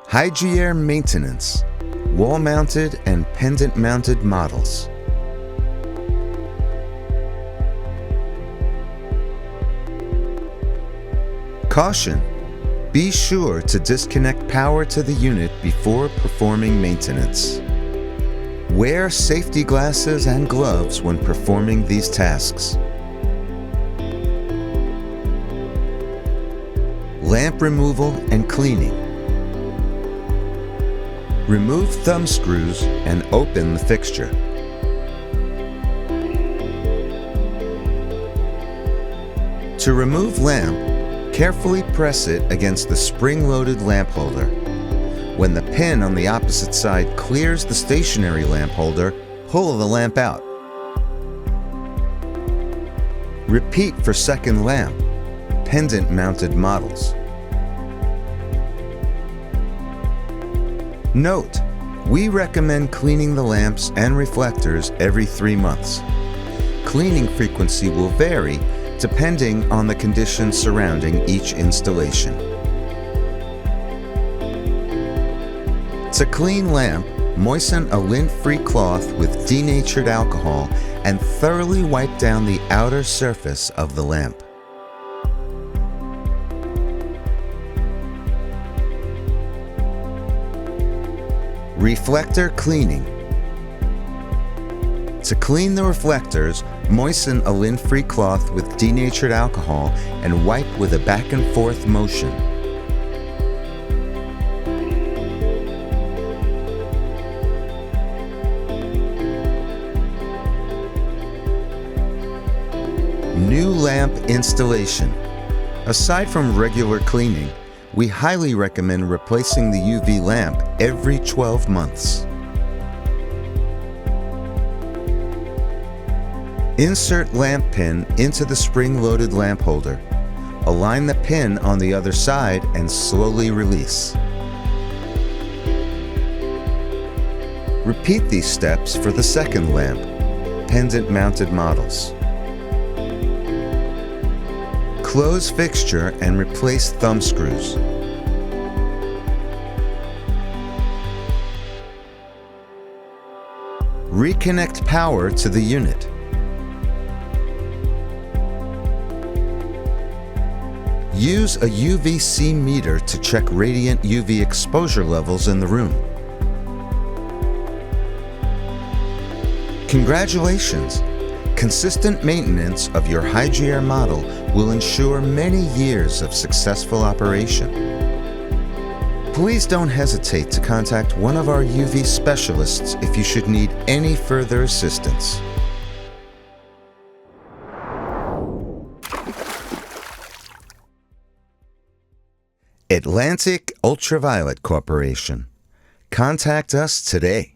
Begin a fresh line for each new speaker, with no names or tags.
Hygeaire maintenance, wall-mounted and pendant-mounted models. Caution! Be sure to disconnect power to the unit before performing maintenance. Wear safety glasses and gloves when performing these tasks. Lamp removal and cleaning. Remove thumb screws and open the fixture. To remove lamp, carefully press it against the spring-loaded lamp holder. When the pin on the opposite side clears the stationary lamp holder, pull the lamp out. Repeat for second lamp, pendant-mounted models. Note: we recommend cleaning the lamps and reflectors every 3 months. Cleaning frequency will vary depending on the conditions surrounding each installation. To clean lamp, moisten a lint-free cloth with denatured alcohol and thoroughly wipe down the outer surface of the lamp. Reflector cleaning. To clean the reflectors, moisten a lint-free cloth with denatured alcohol and wipe with a back and forth motion. New lamp installation. Aside from regular cleaning, we highly recommend replacing the UV lamp every 12 months. Insert lamp pin into the spring-loaded lamp holder. Align the pin on the other side and slowly release. Repeat these steps for the second lamp, pendant-mounted models. Close fixture and replace thumb screws. Reconnect power to the unit. Use a UVC meter to check radiant UV exposure levels in the room. Congratulations! Consistent maintenance of your Hygeaire model will ensure many years of successful operation. Please don't hesitate to contact one of our UV specialists if you should need any further assistance. Atlantic Ultraviolet Corporation. Contact us today.